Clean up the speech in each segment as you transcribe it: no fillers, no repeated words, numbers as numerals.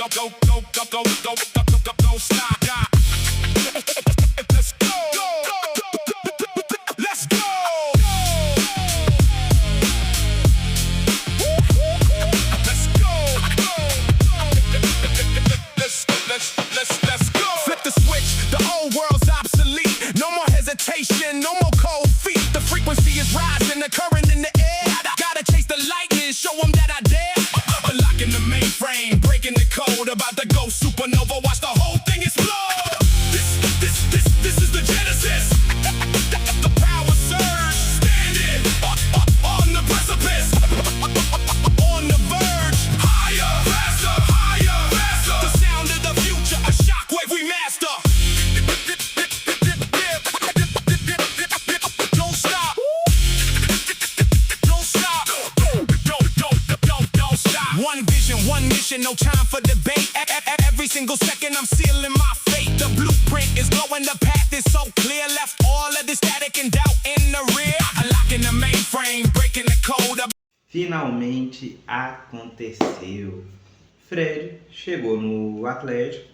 Don't stop. Let's go. Let's go. Let's go. Let's go. Flip the switch. The old world's obsolete. No more hesitation. No more cold feet. The frequency is rising. The current in the air. Gotta chase the lightning. Show them that I dare. Unlocking the mainframe. Breaking the code. About to go supernova. Watch the whole thing explode. This is the genesis. The power surge. Standing on the precipice. On the verge. Higher, faster, higher, faster. The sound of the future. A shockwave we master. Don't stop. Don't stop. Don't stop. One vision, one mission. No time for debate. Every single second I'm sealing my fate. The blueprint is glowing, the path is so clear. Left all of the static and doubt in the rear. Unlocking the mainframe, breaking the code. Finalmente aconteceu. Fred chegou no Atlético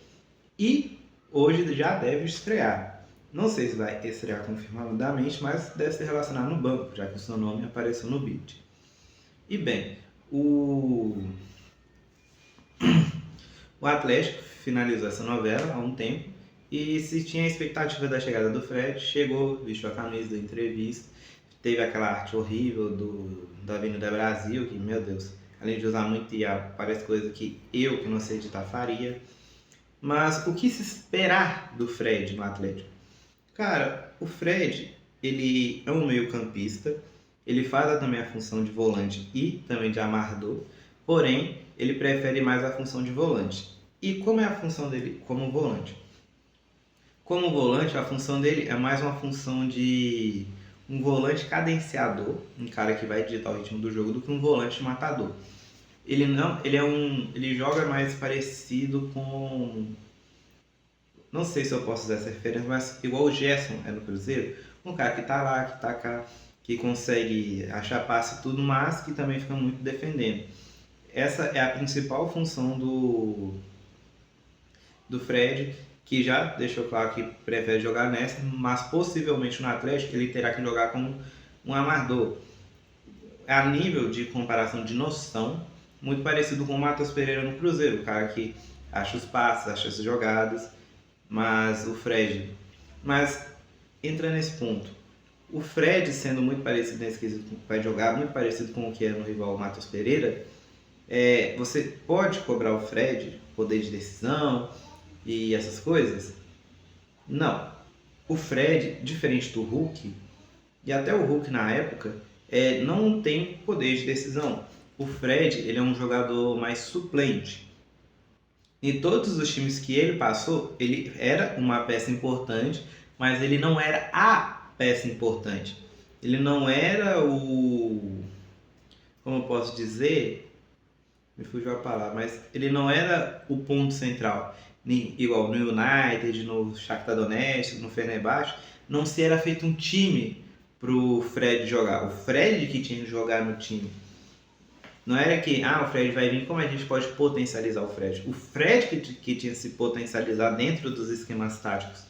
e hoje já deve estrear. Não sei se vai estrear confirmadamente, mas deve ser relacionado no banco, já que o seu nome apareceu no vídeo. E bem, o Atlético finalizou essa novela há um tempo e se tinha a expectativa da chegada do Fred, chegou, vestiu a camisa da entrevista, teve aquela arte horrível da Avenida Brasil, que, meu Deus, além de usar muito IA, parece coisa que eu, que não sei editar, faria. Mas o que se esperar do Fred no Atlético? Cara, o Fred, ele é um meio-campista, ele faz também a função de volante e também de amarrador, porém, ele prefere mais a função de volante. E como é a função dele como volante? Como volante, a função dele é mais uma função de um volante cadenciador, um cara que vai digitar o ritmo do jogo, do que um volante matador. Ele joga mais parecido com, não sei se eu posso usar essa referência, mas igual o Gerson é no Cruzeiro, um cara que tá lá, que tá cá, que consegue achar passe e tudo, mas que também fica muito defendendo. Essa é a principal função do Fred, que já deixou claro que prefere jogar nessa, mas possivelmente no Atlético ele terá que jogar como um amador. A nível de comparação de noção, muito parecido com o Matheus Pereira no Cruzeiro, o cara que acha os passes, acha as jogadas, mas o Fred... Mas entra nesse ponto. O Fred, sendo muito parecido nesse quesito com o que vai jogar, muito parecido com o que é no rival Matheus Pereira, você pode cobrar o Fred, poder de decisão e essas coisas? Não. O Fred, diferente do Hulk, e até o Hulk na época, não tem poder de decisão. O Fred, ele é um jogador mais suplente. Em todos os times que ele passou, ele era uma peça importante, mas ele não era a peça importante. Ele não era como eu posso dizer... Me fugiu a palavra, mas ele não era o ponto central. Igual no United, no Shakhtar Donetsk, no Fenerbahçe, não se era feito um time pro Fred jogar. O Fred que tinha que jogar no time. Não era que, o Fred vai vir, como a gente pode potencializar o Fred? O Fred que tinha que se potencializar dentro dos esquemas táticos.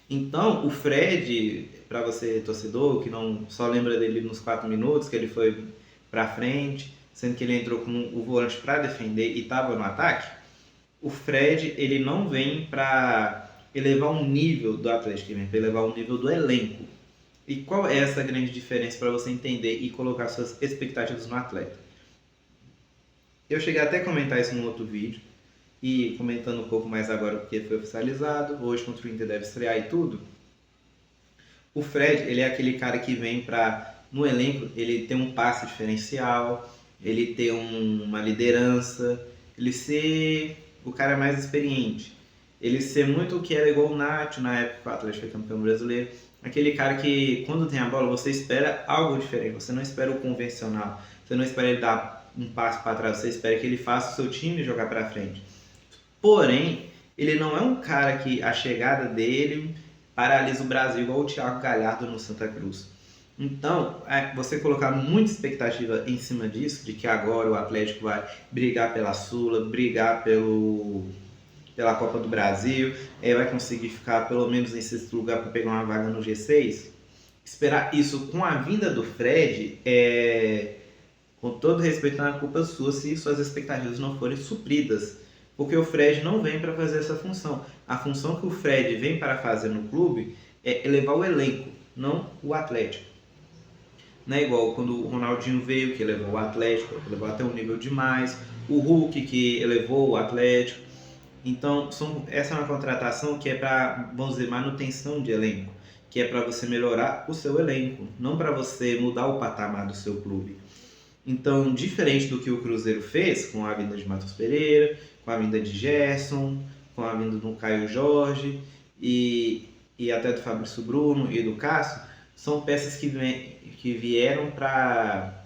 Então, o Fred, para você torcedor, que não só lembra dele nos 4 minutos, que ele foi para frente, sendo que ele entrou com o volante para defender e estava no ataque, o Fred, ele não vem para elevar o nível do Atlético, ele vem para elevar o nível do elenco. E qual é essa grande diferença para você entender e colocar suas expectativas no atleta? Eu cheguei até a comentar isso num outro vídeo, e comentando um pouco mais agora porque foi oficializado, hoje contra o Inter deve estrear e tudo. O Fred, ele é aquele cara que vem para, no elenco, ele tem um passe diferencial, ele ter uma liderança, ele ser o cara mais experiente, ele ser muito o que era igual o Nacho na época que o Atlético foi campeão brasileiro, aquele cara que quando tem a bola você espera algo diferente, você não espera o convencional, você não espera ele dar um passo para trás, você espera que ele faça o seu time jogar para frente. Porém, ele não é um cara que a chegada dele paralisa o Brasil igual o Thiago Galhardo no Santa Cruz. Então, você colocar muita expectativa em cima disso, de que agora o Atlético vai brigar pela Sula, brigar pela Copa do Brasil, vai conseguir ficar pelo menos em sexto lugar para pegar uma vaga no G6. Esperar isso com a vinda do Fred, com todo respeito, não é culpa sua se suas expectativas não forem supridas. Porque o Fred não vem para fazer essa função. A função que o Fred vem para fazer no clube é elevar o elenco, não o Atlético. Não é igual quando o Ronaldinho veio, que elevou o Atlético, elevou até um nível demais. O Hulk, que elevou o Atlético. Então, essa é uma contratação que é para, vamos dizer, manutenção de elenco. Que é para você melhorar o seu elenco, não para você mudar o patamar do seu clube. Então, diferente do que o Cruzeiro fez com a vinda de Matheus Pereira, com a vinda de Gerson, com a vinda do Caio Jorge e até do Fabrício Bruno e do Cássio, são peças que vieram para...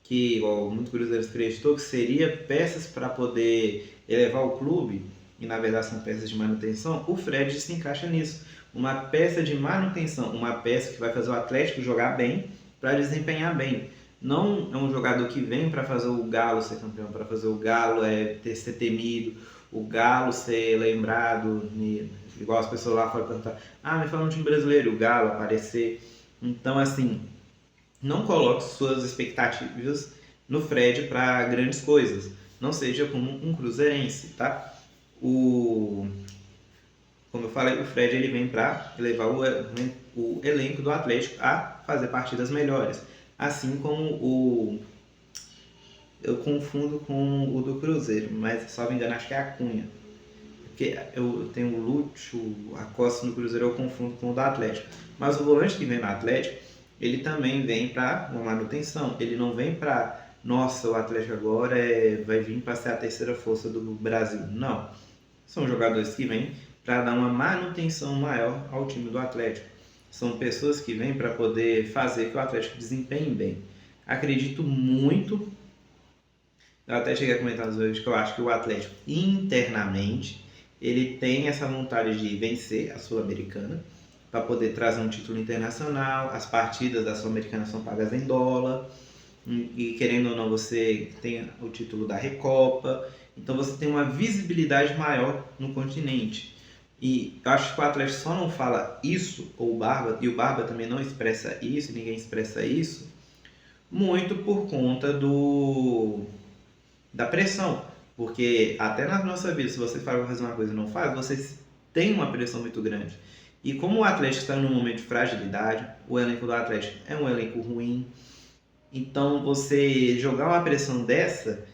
que muito Cruzeiro acreditou que seria peças para poder elevar o clube, e na verdade são peças de manutenção. O Fred se encaixa nisso. Uma peça de manutenção, uma peça que vai fazer o Atlético jogar bem para desempenhar bem. Não é um jogador que vem para fazer o Galo ser campeão, para fazer o Galo ser temido, o Galo ser lembrado, igual as pessoas lá foram perguntar, me fala um time brasileiro, o Galo aparecer. Então, assim, não coloque suas expectativas no Fred para grandes coisas. Não seja como um cruzeirense, tá? Como eu falei, o Fred ele vem para levar o elenco do Atlético a fazer partidas melhores. Assim como eu confundo com o do Cruzeiro, mas se não me engano acho que é a Cunha. Porque eu tenho o Lúcio, a Costa no Cruzeiro eu confundo com o do Atlético. Mas o volante que vem no Atlético, ele também vem para uma manutenção. Ele não vem para, nossa, o Atlético agora vai vir para ser a terceira força do Brasil. Não. São jogadores que vêm para dar uma manutenção maior ao time do Atlético. São pessoas que vêm para poder fazer que o Atlético desempenhe bem. Acredito muito, eu até cheguei a comentar nos vídeos que eu acho que o Atlético internamente ele tem essa vontade de vencer a Sul-Americana para poder trazer um título internacional. As partidas da Sul-Americana são pagas em dólar e querendo ou não você tem o título da Recopa, então você tem uma visibilidade maior no continente. E eu acho que o Atlético só não fala isso, ou o Barba, e o Barba também não expressa isso, ninguém expressa isso, muito por conta da pressão. Porque até na nossa vida, se você fala fazer uma coisa e não faz, você tem uma pressão muito grande. E como o Atlético está num momento de fragilidade, o elenco do Atlético é um elenco ruim, então você jogar uma pressão dessa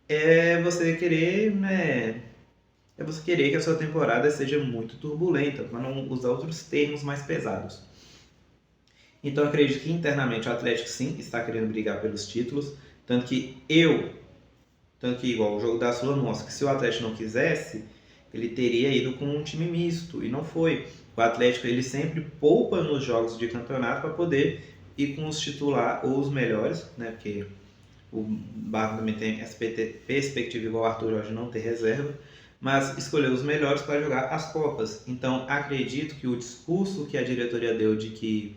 é você querer, é você querer que a sua temporada seja muito turbulenta, para não usar outros termos mais pesados. Então eu acredito que internamente o Atlético sim está querendo brigar pelos títulos, tanto que igual o jogo da Sula mostra que se o Atlético não quisesse, ele teria ido com um time misto, e não foi. O Atlético ele sempre poupa nos jogos de campeonato para poder ir com os titular ou os melhores, né? Porque o Barro também tem essa perspectiva igual o Arthur Jorge não ter reserva, mas escolheu os melhores para jogar as Copas. Então acredito que o discurso que a diretoria deu de que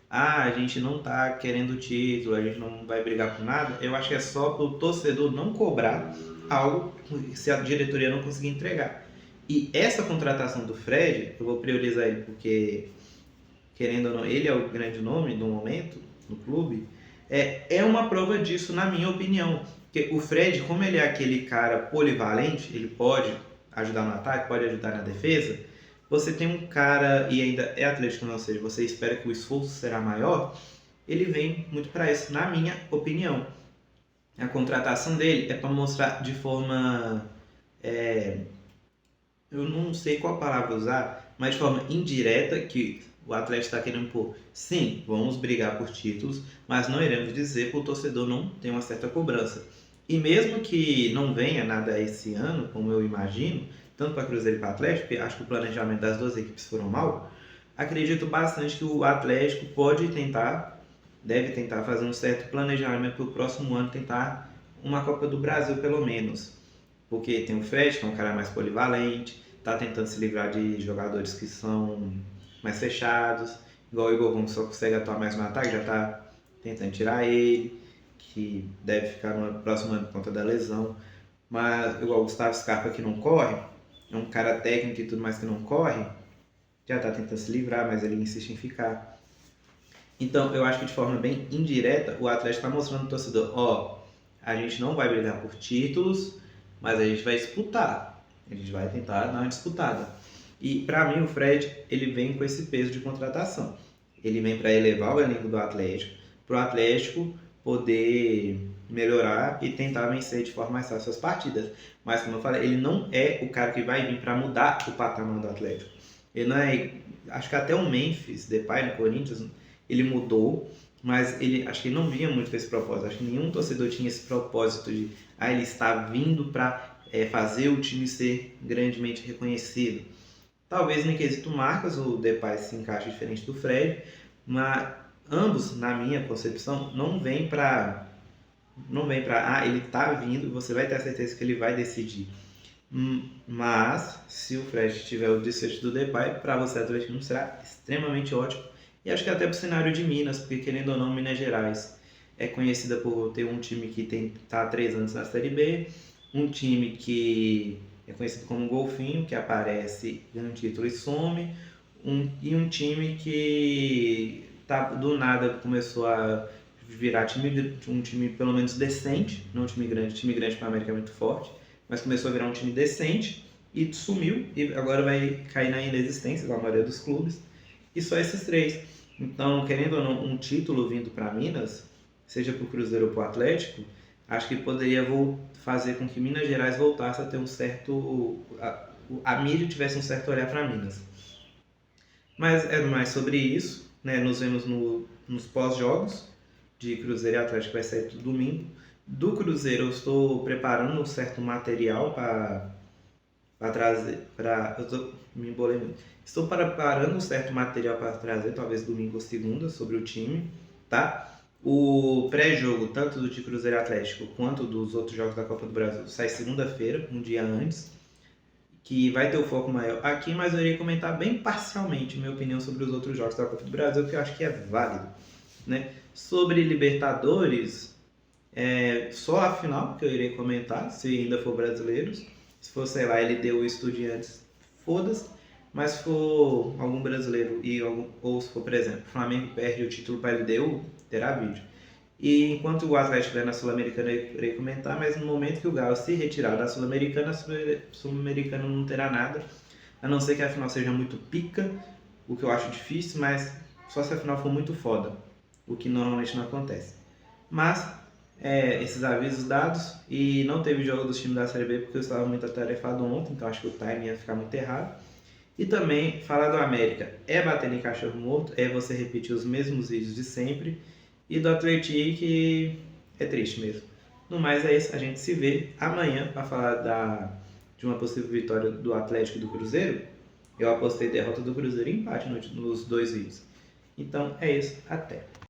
a gente não está querendo título, a gente não vai brigar por nada, eu acho que é só para o torcedor não cobrar algo se a diretoria não conseguir entregar. E essa contratação do Fred, eu vou priorizar ele porque, querendo ou não, ele é o grande nome no momento no clube, é uma prova disso, na minha opinião. Porque o Fred, como ele é aquele cara polivalente, ele pode ajudar no ataque, pode ajudar na defesa, você tem um cara, e ainda é atlético, ou seja, você espera que o esforço será maior, ele vem muito para isso, na minha opinião. A contratação dele é para mostrar de forma, eu não sei qual palavra usar, mas de forma indireta que o Atlético está querendo pôr, sim, vamos brigar por títulos, mas não iremos dizer para o torcedor não ter uma certa cobrança. E mesmo que não venha nada esse ano, como eu imagino, tanto para Cruzeiro e para Atlético, porque acho que o planejamento das duas equipes foram mal, acredito bastante que o Atlético deve tentar fazer um certo planejamento para o próximo ano, tentar uma Copa do Brasil pelo menos. Porque tem o Fred, que é um cara mais polivalente, está tentando se livrar de jogadores que são mais fechados. igual o Igor Gomes só consegue atuar mais no ataque, já tá tentando tirar ele, que deve ficar no próximo ano por conta da lesão. Mas igual o Gustavo Scarpa que não corre, é um cara técnico e tudo mais que não corre, já tá tentando se livrar, mas ele insiste em ficar. Então eu acho que de forma bem indireta o Atlético está mostrando ao torcedor, ó, a gente não vai brigar por títulos, mas a gente vai disputar. A gente vai tentar dar uma disputada. E para mim o Fred, ele vem com esse peso de contratação. Ele vem para elevar o elenco do Atlético, para o Atlético poder melhorar e tentar vencer de forma mais fácil as partidas. Mas como eu falei, ele não é o cara que vai vir para mudar o patamar do Atlético. Ele não é, acho que até o Memphis Depay no Corinthians, ele mudou, mas ele acho que ele não vinha muito com esse propósito. Acho que nenhum torcedor tinha esse propósito de ele está vindo para fazer o time ser grandemente reconhecido. Talvez no quesito marcas o Depay se encaixe diferente do Fred, mas ambos, na minha concepção, não vem para ele tá vindo, você vai ter a certeza que ele vai decidir. Mas se o Fred tiver o desfecho do Depay, para você Atlético será extremamente ótimo. E acho que até para o cenário de Minas, porque querendo ou não, Minas Gerais é conhecida por ter um time que está há 3 anos na Série B, um time que é conhecido como Golfinho, que aparece, ganha um título e some, e um time que do nada começou a virar um time pelo menos decente, não um time grande para a América é muito forte, mas começou a virar um time decente e sumiu, e agora vai cair na inexistência da maioria dos clubes, e só esses 3. Então, querendo ou não, um título vindo para Minas, seja para o Cruzeiro ou para o Atlético, acho que poderia fazer com que Minas Gerais voltasse a ter um certo... a mídia tivesse um certo olhar para Minas. Mas é mais sobre isso, né? Nos vemos nos pós-jogos de Cruzeiro e Atlético, vai sair todo domingo. Do Cruzeiro eu estou preparando um certo material para trazer, me embolei muito. Estou preparando um certo material para trazer, talvez domingo ou segunda, sobre o time, tá? O pré-jogo, tanto do de Cruzeiro e Atlético, quanto dos outros jogos da Copa do Brasil, sai segunda-feira, um dia antes, que vai ter o foco maior aqui, mas eu irei comentar bem parcialmente minha opinião sobre os outros jogos da Copa do Brasil, que eu acho que é válido, né? Sobre Libertadores, só a final que eu irei comentar, se ainda for brasileiros. Se for, sei lá, LDU Estudiantes, foda-se. Mas se for algum brasileiro, ou se for, por exemplo, o Flamengo perde o título para a LDU, terá vídeo. E enquanto o Atlético estiver na Sul-Americana, eu irei comentar, mas no momento que o Galo se retirar da Sul-Americana, a Sul-Americana não terá nada, a não ser que a final seja muito pica, o que eu acho difícil, mas só se a final for muito foda, o que normalmente não acontece. Mas esses avisos dados, e não teve jogo dos times da Série B porque eu estava muito atarefado ontem, então acho que o timing ia ficar muito errado. E também, falar do América é bater em cachorro morto, é você repetir os mesmos vídeos de sempre, e do Atlético que é triste mesmo. No mais é isso, a gente se vê amanhã para falar de uma possível vitória do Atlético e do Cruzeiro. Eu apostei derrota do Cruzeiro e empate nos 2 vídeos. Então é isso, até.